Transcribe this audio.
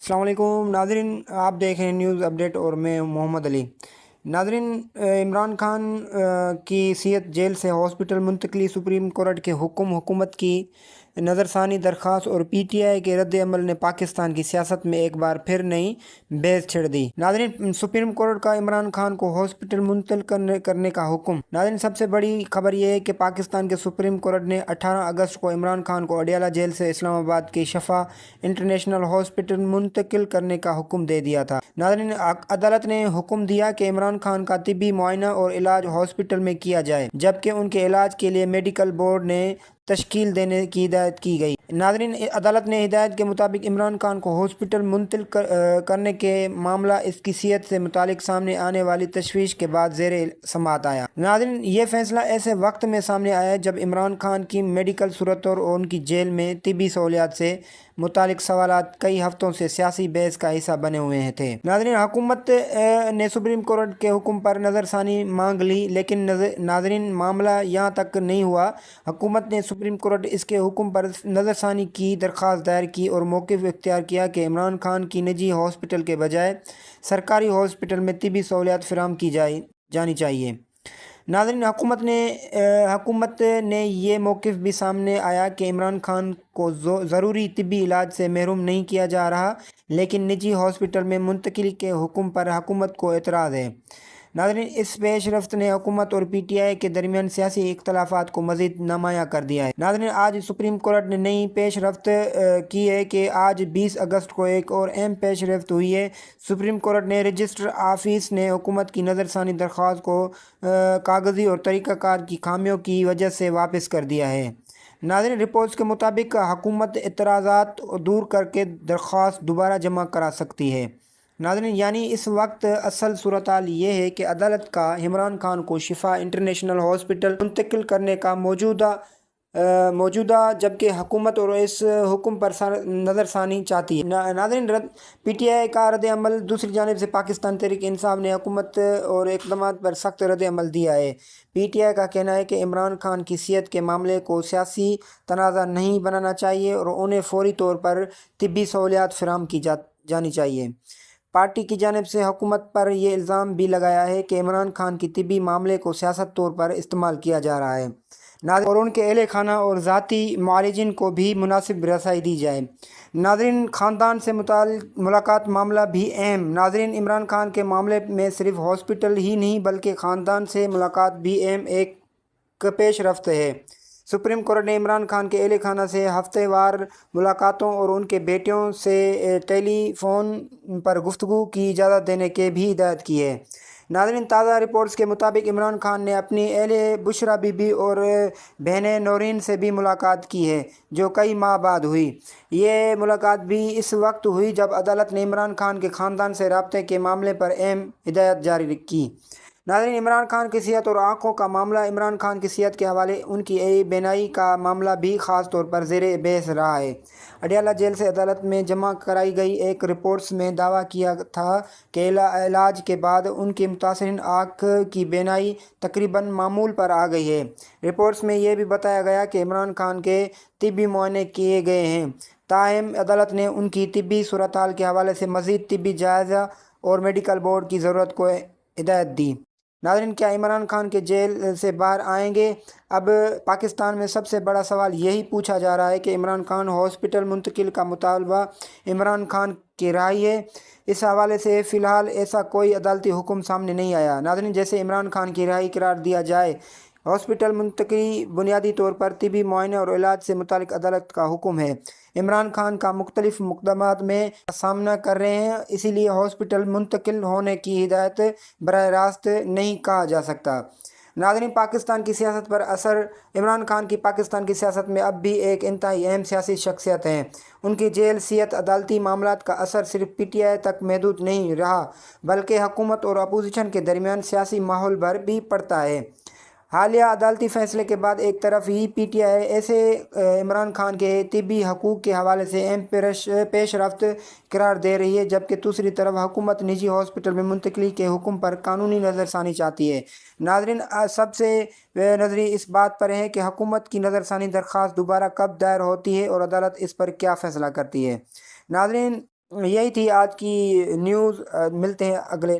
अस्सलाम वालेकुम नाजरीन, आप देख रहे हैं न्यूज़ अपडेट और मैं मोहम्मद अली। नाजरीन, इमरान खान की सियत जेल से हॉस्पिटल मुंतकली, सुप्रीम कोर्ट के हुकूमत की नज़रसानी दरख्वास्त और पीटीआई के रद्द अमल ने पाकिस्तान की सियासत में एक बार फिर नई बहस छेड़ दी। नाजरीन, सुप्रीम कोर्ट का इमरान खान को हॉस्पिटल मुंतकिल करने का हुक्म। नाजरीन, सबसे बड़ी खबर यह है कि पाकिस्तान के सुप्रीम कोर्ट ने 18 अगस्त को इमरान खान को अडियाला जेल से इस्लामाबाद की शफा इंटरनेशनल हॉस्पिटल मुंतकिल करने का हुक्म दे दिया था। नाजरीन, अदालत ने हुक्म दिया कि इमरान खान का तिब्बी मुआयना और इलाज हॉस्पिटल में किया जाए, जबकि उनके इलाज के लिए मेडिकल बोर्ड ने तश्कील देने की हिदायत की गई। नाजरीन, अदालत ने हिदायत के मुताबिक इमरान खान को हॉस्पिटल करने के मामला इसकी सिहत से मुतालिक सामने आने वाली तशवीश के बाद ज़ेरे समाअत आया। नाजरीन, ये फैसला ऐसे वक्त में सामने आया जब इमरान खान की मेडिकल सूरत और उनकी जेल में तिब्बी सहूलियात से मुतालिक सवालात कई हफ्तों से सियासी बहस का हिस्सा बने हुए थे। नाजरीन, हुकूमत ने सुप्रीम कोर्ट के हुक्म पर नज़रसानी मांग ली, लेकिन नाजरीन, मामला यहाँ तक नहीं हुआ। हुकूमत ने सुप्रीम कोर्ट इसके हुक्म पर नज़रसानी की दरख्वास्त दायर की और मौक़िफ़ इख्तियार किया कि इमरान खान की निजी हॉस्पिटल के बजाय सरकारी हॉस्पिटल में तिब्बी सहूलियात फराहम की जानी चाहिए। नाज़रीन, हुकूमत ने ये मौक़िफ़ भी सामने आया कि इमरान खान को ज़रूरी तिब्बी इलाज से महरूम नहीं किया जा रहा, लेकिन निजी हॉस्पिटल में मुंतकिल के हुक्म पर हुकूमत को एतराज़ है। नाज़रीन, इस पेशरफ्त ने हुकूमत और पीटीआई के दरमियान सियासी इख्तलाफात को मज़ीद नुमायाँ कर दिया है। नाज़रीन, आज सुप्रीम कोर्ट ने नई पेशरफ्त की है कि आज 20 अगस्त को एक और अहम पेशरफ्त हुई है। सुप्रीम कोर्ट ने रजिस्टर ऑफिस ने हुकूमत की नज़रसानी दरख्वास्त को कागज़ी और तरीक़ाकार की खामियों की वजह से वापस कर दिया है। नाज़रीन, रिपोर्ट्स के मुताबिक हुकूमत एतराज़ात दूर करके दरख्वास्त दोबारा जमा करा सकती है। नाज़रीन, यानी इस वक्त असल सूरत हाल ये है कि अदालत का इमरान खान को शिफा इंटरनेशनल हॉस्पिटल मुंतकिल करने का मौजूदा जबकि हुकूमत और इस हुक्म पर नज़रसानी चाहती है। नाज़रीन, पीटीआई का रद्द अमल। दूसरी जानिब से पाकिस्तान तहरीक इंसाफ ने हुकूमत और इक़दामात पर सख्त रद्द अमल दिया है। पीटीआई का कहना है कि इमरान खान की सिहत के मामले को सियासी तनाज़ा नहीं बनाना चाहिए और उन्हें फौरी तौर पर तिब्बी सहूलियात फराहम की जानी चाहिए। पार्टी की जानिब से हुकूमत पर यह इल्ज़ाम भी लगाया है कि इमरान खान की तिब्बी मामले को सियासत तौर पर इस्तेमाल किया जा रहा है और उनके अहले खाना और ज़ाती मुआलिजिन को भी मुनासिब रसाई दी जाए। नाज़रीन, ख़ानदान से मुलाकात मामला भी अहम। नाज़रीन, इमरान खान के मामले में सिर्फ हॉस्पिटल ही नहीं बल्कि ख़ानदान से मुलाकात भी अहम एक पेशरफ्त है। सुप्रीम कोर्ट ने इमरान खान के अहले खाना से हफ्तेवार मुलाकातों और उनके बेटियों से टेलीफोन पर गुफ्तगू की इजाज़त देने की भी हिदायत की है। नाज़रीन, ताज़ा रिपोर्ट्स के मुताबिक इमरान खान ने अपनी अहले बुशरा बीबी और बहनें नौरीन से भी मुलाकात की है, जो कई माह बाद हुई। ये मुलाकात भी इस वक्त हुई जब अदालत ने इमरान खान के ख़ानदान से रब्ते के मामले पर अहम हिदायत जारी की। नाज़रीन, इमरान खान की सिहत और आँखों का मामला। इमरान खान की सिहत के हवाले उनकी बीनाई का मामला भी ख़ास तौर पर ज़ेरे बहस रहा है। अडियाला जेल से अदालत में जमा कराई गई एक रिपोर्ट्स में दावा किया था कि इलाज के बाद उनकी मुतासरीन आँख की बीनाई तकरीबन मामूल पर आ गई है। रिपोर्ट्स में यह भी बताया गया कि इमरान खान के तिब्बी मुआयने किए गए हैं। ताहम अदालत ने उनकी तिब्बी सूरत हाल के हवाले से मज़ीद तिब्बी जायज़ा और मेडिकल बोर्ड की ज़रूरत को हिदायत दी। नाज़रीन, क्या इमरान खान के जेल से बाहर आएंगे? अब पाकिस्तान में सबसे बड़ा सवाल यही पूछा जा रहा है कि इमरान खान हॉस्पिटल मुंतकिल का मुतालबा इमरान खान की राय है। इस हवाले से फ़िलहाल ऐसा कोई अदालती हुक्म सामने नहीं आया। नाज़रीन, जैसे इमरान खान की राय करार दिया जाए, हॉस्पिटल मुंतकिली बुनियादी तौर पर तिबी मुआयने और इलाज से मुतालिक अदालत का हुक्म है। इमरान खान का मुख्तलिफ मुकदमात में सामना कर रहे हैं, इसीलिए हॉस्पिटल मुंतकिल होने की हिदायत बराह रास्त नहीं कहा जा सकता। नाज़रीन, पाकिस्तान की सियासत पर असर। इमरान खान की पाकिस्तान की सियासत में अब भी एक इंतहाई अहम सियासी शख्सियत हैं। उनकी जेल, सियत, अदालती मामलात का असर सिर्फ पीटीआई तक महदूद नहीं रहा, बल्कि हुकूमत और अपोजिशन के दरमियान सियासी माहौल पर भी पड़ता है। हालिया अदालती फ़ैसले के बाद एक तरफ ही पीटीआई ऐसे इमरान खान के तिब्बी हकूक़ के हवाले से अहम पेशरफ्त करार दे रही है, जबकि दूसरी तरफ हुकूमत निजी हॉस्पिटल में मुंतकली के हुक्म पर कानूनी नज़रसानी चाहती है। नाज़रीन, सबसे नज़री इस बात पर है कि हुकूमत की नज़रसानी दरख्वास्त दोबारा कब दायर होती है और अदालत इस पर क्या फ़ैसला करती है। नाज़रीन, یہی تھی آج کی نیوز، ملتے ہیں اگلے